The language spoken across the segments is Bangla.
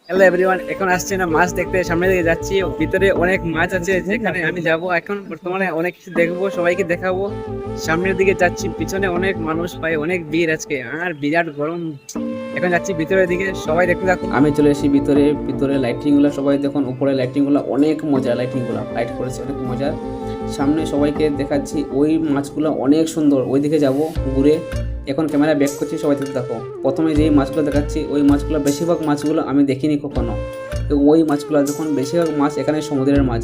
হ্যালো এভরিওয়ান, এখন আসছে না মাছ দেখতে, সামনে দিকে যাচ্ছি। ভিতরে অনেক মাছ আছে, যেখানে আমি যাব এখন বর্তমানে অনেক কিছু দেখবো, সবাইকে দেখাবো। সামনের দিকে যাচ্ছি, পিছনে অনেক মানুষ, ভাই অনেক ভিড় আজকে আর বিরাট গরম। এখন যাচ্ছি ভিতরের দিকে, সবাই দেখতে থাকুন। আমি চলে এসেছি ভিতরে। ভিতরে লাইটিং গুলো সবাই দেখুন, উপরে লাইটিং গুলো অনেক মজা, লাইটিং গুলো লাইট করেছে অনেক মজা। সামনে সবাইকে দেখাচ্ছি, ওই মাছগুলো অনেক সুন্দর, ওই দিকে যাব ঘুরে। এখন ক্যামেরা ব্যাক করছি, সবাই দেখতে থাকো। প্রথমে যেই মাছগুলো দেখাচ্ছি, ওই মাছগুলো বেশিরভাগ মাছগুলো আমি দেখিনি কখনো। তো ওই মাছগুলো যখন বেশিরভাগ মাছ এখানে সমুদ্রের মাছ।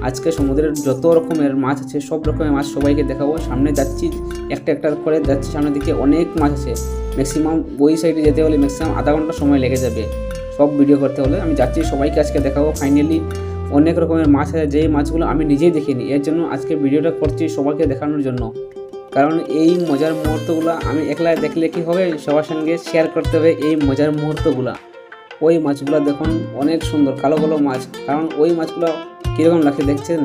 আজকে সমুদ্রের যত রকমের মাছ আছে সব রকমের মাছ সবাইকে দেখাবো। সামনে যাচ্ছি, একটা একটা করে যাচ্ছি, সামনের দিকে অনেক মাছ আছে। ম্যাক্সিমাম ওই সাইডে যেতে হলে ম্যাক্সিমাম আধা ঘন্টা সময় লেগে যাবে সব ভিডিও করতে হলে। আমি যাচ্ছি, সবাইকে আজকে দেখাবো। ফাইনালি অনেক রকমের মাছ আছে, যেই মাছগুলো আমি নিজেই দেখিনি। এর জন্য আজকে ভিডিওটা করছি সবাইকে দেখানোর জন্য। কারণ এই মজার মুহূর্তগুলো আমি একলা দেখলে কি হবে, সবার সঙ্গে শেয়ার করতে হবে এই মজার মুহূর্তগুলো। ওই মাছগুলো দেখুন অনেক সুন্দর, কালো কালো মাছ। কারণ ওই মাছগুলো কীরকম লাগছে দেখছেন,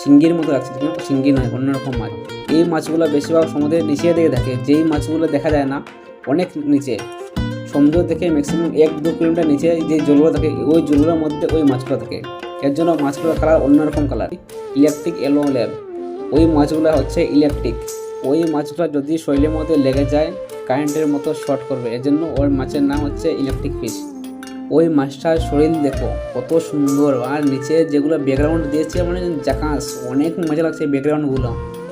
শিঙ্গির মতো লাগছে, কিন্তু শিঙ্গি নয়, অন্যরকম মাছ। এই মাছগুলো বেশিরভাগ সমুদ্রের নিচে দিকে থাকে, যেই মাছগুলো দেখা যায় না অনেক নিচে। সমুদ্র থেকে ম্যাক্সিমাম 1-2 কিলোমিটার নিচে যে জলগুলো থাকে, ওই জলগুলোর মধ্যে ওই মাছগুলো থাকে। এর জন্য মাছগুলোর কালার অন্যরকম কালার, ইলেকট্রিক ইয়েলো ল্যাব। ওই মাছগুলো হচ্ছে ইলেকট্রিক। ওই মাছগুলো যদি শরীরের মধ্যে লেগে যায় কারেন্টের মতো শর্ট করবে, এর জন্য ওই মাছের নাম হচ্ছে ইলেকট্রিক ফিশ। ওই মাছটার শরীর দেখো কত সুন্দর, আর নিচে যেগুলো ব্যাকগ্রাউন্ড দিয়েছে মানে জাকাস, অনেক মজা লাগছে ব্যাকগ্রাউন্ডগুলো।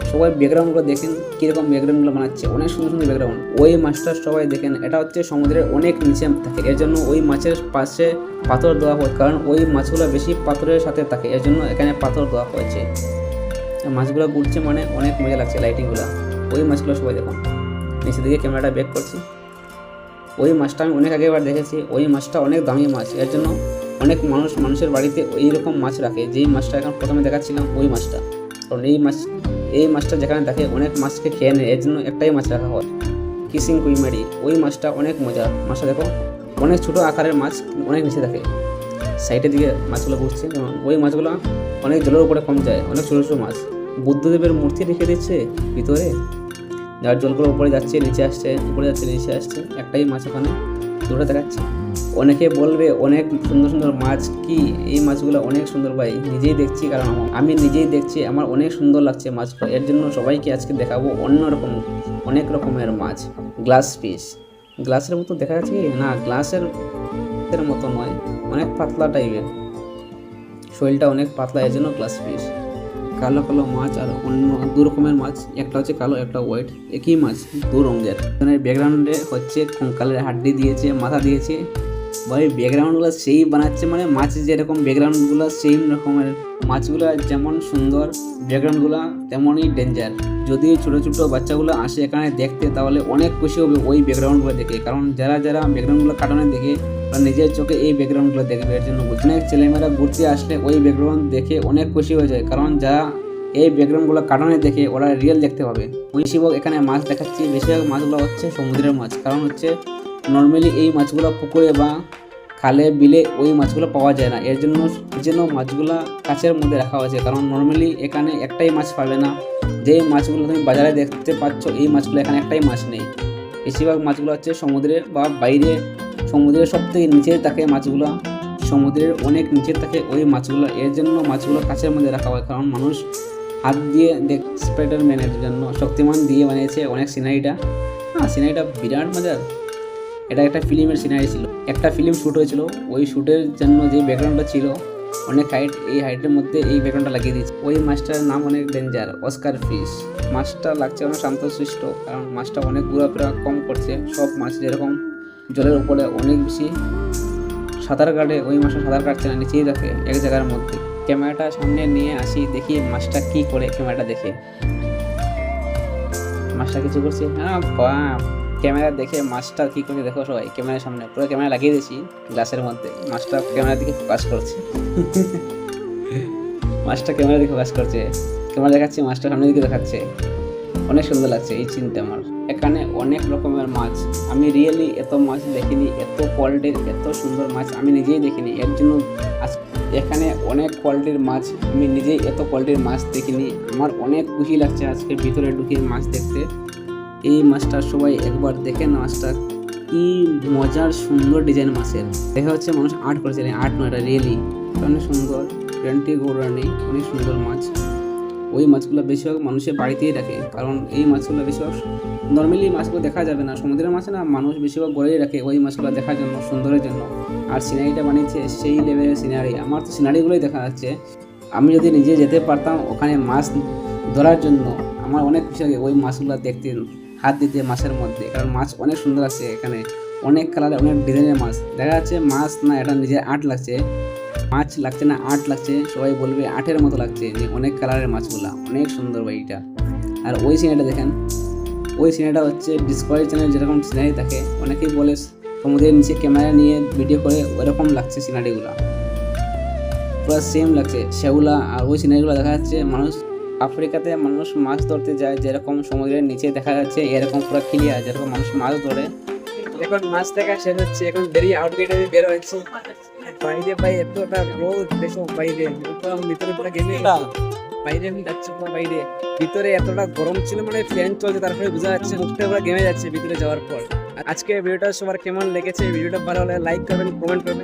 সবাই ব্যাকগ্রাউন্ডগুলো দেখেন কীরকম ব্যাকগ্রাউন্ডগুলো বানাচ্ছে, অনেক সুন্দর সুন্দর ব্যাকগ্রাউন্ড। ওই মাছটা সবাই দেখেন, এটা হচ্ছে সমুদ্রের অনেক নিচে থাকে, এর জন্য ওই মাছের পাশে পাথর দেওয়া হয়। কারণ ওই মাছগুলো বেশি পাথরের সাথে থাকে, এর জন্য এখানে পাথর দেওয়া হয়েছে। মাছগুলো ঘুরছে মানে অনেক মজা লাগছে লাইটিংগুলো। ওই মাছগুলো সবাই দেখুন। নিচে দিকে ক্যামেরাটা ব্যাক করছি। ওই মাছটা আমি অনেক আগেবার দেখেছি। ওই মাছটা অনেক দামি মাছ, এর জন্য অনেক মানুষের বাড়িতে এইরকম মাছ রাখে। যেই মাছটা এখন প্রথমে দেখাচ্ছিলাম ওই মাছটা, কারণ এই মাছটা যেখানে থাকে অনেক মাছকে খেয়ে নেয়, এর জন্য একটাই মাছ রাখা হয়, কিসিং কুইমারি। ওই মাছটা অনেক মজা। মাছটা দেখো অনেক ছোটো আকারের মাছ, অনেক নিচে থাকে। সাইডের দিকে মাছগুলো ঘুরছে, যেমন ওই মাছগুলো অনেক জলের উপরে কম যায়, অনেক ছোটো ছোটো মাছ। বুদ্ধদেবের মূর্তি রেখে দিচ্ছে ভিতরে, যার জলগুলো উপরে যাচ্ছে নিচে আসছে, উপরে যাচ্ছে নিচে আসছে। একটাই মাছ ওখানে দুটো দেখাচ্ছে। অনেকে বলবে অনেক সুন্দর সুন্দর মাছ, কি এই মাছগুলো অনেক সুন্দর ভাই, নিজেই দেখছি, কারণ আমি নিজেই দেখছি, আমার অনেক সুন্দর লাগছে মাছগুলো। এর জন্য সবাইকে আজকে দেখাবো অন্যরকম অনেক রকমের মাছ। গ্লাস ফিশ, গ্লাসের মতো দেখা যাচ্ছে কি না, গ্লাসের মতো নয়, অনেক পাতলা টাইপের, শরীরটা অনেক পাতলা, এর জন্য গ্লাস ফিশ। কালো কালো মাছ আর অন্য 2 রকমের মাছ, একটা হচ্ছে কালো একটা হোয়াইট, একই মাছ 2 রঙের। ব্যাকগ্রাউন্ডে হচ্ছে কঙ্কালের হাড্ডি দিয়েছে, মাথা দিয়েছে ভাই। ব্যাকগ্রাউন্ডগুলো সেই বানাচ্ছে, মানে মাছ যেরকম ব্যাকগ্রাউন্ডগুলো সেই রকমের। মাছগুলো যেমন সুন্দর ব্যাকগ্রাউন্ডগুলো তেমনই ডেঞ্জার। যদি ছোটো ছোটো বাচ্চাগুলো আসে এখানে দেখতে, তাহলে অনেক খুশি হবে ওই ব্যাকগ্রাউন্ডগুলো দেখে। কারণ যারা যারা ব্যাকগ্রাউন্ডগুলো কাটানো দেখে বা নিজের চোখে এই ব্যাকগ্রাউন্ডগুলো দেখবে, এর জন্য অনেক ছেলেমেয়েরা ঘুরতে আসলে ওই ব্যাকগ্রাউন্ড দেখে অনেক খুশি হয়ে যায়। কারণ যারা এই ব্যাকগ্রাউন্ডগুলো কাটানো দেখে ওরা রিয়েল দেখতে পাবে। বেশিরভাগ এখানে মাছ দেখাচ্ছি, বেশিরভাগ মাছগুলো হচ্ছে সমুদ্রের মাছ। কারণ হচ্ছে নর্মালি এই মাছগুলো পুকুরে বা খালে বিলে ওই মাছগুলো পাওয়া যায় না, এর জন্য মাছগুলো কাছের মধ্যে রাখা হয়েছে। কারণ নর্মালি এখানে একটাই মাছ পাবে না, যেই মাছগুলো তুমি বাজারে দেখতে পাচ্ছ এই মাছগুলো এখানে একটাই মাছ নেই। বেশিরভাগ মাছগুলো হচ্ছে সমুদ্রে বা বাইরে, সমুদ্রের সব থেকে নিচে থাকে মাছগুলো, সমুদ্রের অনেক নিচে থাকে ওই মাছগুলো। এর জন্য মাছগুলো কাছের মধ্যে রাখা হয়। কারণ মানুষ হাত দিয়ে স্পাইডারম্যানের জন্য শক্তিমান দিয়ে বানিয়েছে অনেক সিনারিটা। সিনারিটা বিরাট মজার। এটা একটা ফিল্মের সিনারি ছিল, একটা ফিল্ম শ্যুট হয়েছিল। ওই শ্যুটের জন্য যে ব্যাকগ্রাউন্ডটা ছিল অনেক হাইট, এই হাইটের মধ্যে এই ব্যাকগ্রাউন্ডটা লাগিয়ে দিয়েছে। ওই মাছটার নাম অনেক ডেঞ্জার, অস্কার ফিশ। মাছটা লাগছে অনেক শান্তশিষ্ট, কারণ মাছটা অনেক ঘোরাফেরা কম করছে। সব মাছ যেরকম জলের উপরে অনেক বেশি সাঁতার কাটে, ওই মাছটা সাঁতার কাটছে না, নিচেই থাকে এক জায়গার মধ্যে। ক্যামেরাটা সামনে নিয়ে আসি, দেখি মাছটা কি করে। ক্যামেরাটা দেখে মাছটা কিছু করছে, হ্যাঁ বাপ। ক্যামেরা দেখে মাছটা কী করছে দেখো সবাই, ক্যামেরার সামনে পুরো ক্যামেরা লাগিয়ে দিয়েছি গ্লাসের মধ্যে। মাছটা ক্যামেরার দিকে ফোকাস করছে, মাছটা ক্যামেরা দিকে ফোকাস করছে। ক্যামেরা দেখাচ্ছে, মাছটা সামনের দিকে দেখাচ্ছে। অনেক সুন্দর লাগছে এই চিন্তা আমার। এখানে অনেক রকমের মাছ, আমি রিয়েলি এত মাছ দেখিনি, এত কোয়ালিটির এত সুন্দর মাছ আমি নিজেই দেখিনি। এর জন্য এখানে অনেক কোয়ালিটির মাছ, আমি নিজেই এত কোয়ালিটির মাছ দেখিনি। আমার অনেক খুশি লাগছে আজকে ভিতরে ঢুকে মাছ দেখতে। এই মাছটা সবাই একবার দেখেন, মাছটা কি মজার সুন্দর ডিজাইন মাছের। দেখা হচ্ছে মানুষ আর্ট করেছে, আর্ট নয় এটা রিয়েলি অনেক সুন্দর। টোয়েন্টি গৌরানি অনেক সুন্দর মাছ। ওই মাছগুলো বেশিরভাগ মানুষের বাড়িতেই রাখে, কারণ এই মাছগুলো বেশিরভাগ নর্মালি মাছগুলো দেখা যাবে না, সমুদ্রের মাছ না, মানুষ বেশিরভাগ গড়েই রাখে ওই মাছগুলো দেখার জন্য, সুন্দরের জন্য। আর সিনারিটা বানিয়েছে সেই লেভেলের সিনারি, আমার তো সিনারিগুলোই দেখা যাচ্ছে। আমি যদি নিজে যেতে পারতাম ওখানে মাছ ধরার জন্য, আমার অনেক খুশি লাগে ওই মাছগুলো দেখতে, হাত দিতে মাছের মধ্যে, কারণ মাছ অনেক সুন্দর আছে এখানে, অনেক কালারের অনেক ডিজাইনের মাছ দেখা যাচ্ছে। মাছ না এটা নিজের আর্ট লাগছে, মাছ লাগছে না আর্ট লাগছে, সবাই বলবে আর্টের মতো লাগছে, যে অনেক কালারের মাছগুলা অনেক সুন্দর ভাই এটা। আর ওই সিনারিটা দেখেন, ওই সিনারিটা হচ্ছে ডিসকভারি চ্যানেল যেরকম সিনারি থাকে, অনেকেই বলে সমুদ্রের নিচে ক্যামেরা নিয়ে ভিডিও করে ওরকম লাগছে সিনারিগুলো, পুরো সেম লাগছে সেগুলা। আর ওই সিনারিগুলো দেখা যাচ্ছে মানুষ আফ্রিকাতে মানুষ মাছ ধরতে যায় যেরকম সমুদ্রের নিচে দেখা যাচ্ছে, এরকম পুরো ক্লিয়ার যেরকম মানুষ মাছ ধরে। এখন মাছ দেখা শেষ হচ্ছে, এখন বেরিয়ে আউটগেটে বের হয়েছে বাইরে। ভাই এতটা রোদ দেখো বাইরে, ভিতরে পুরো গেমে বাইরে আমি যাচ্ছি পুরো বাইরে, ভিতরে এতটা গরম ছিল, মানে ফ্যান চলছে তারপরে বোঝা যাচ্ছে মুখটা পুরো গেমে যাচ্ছে ভিতরে যাওয়ার পর। আজকে ভিডিওটা সবার কেমন লেগেছে, ভিডিওটা ভালো হলে লাইক করবেন, কমেন্ট করবেন।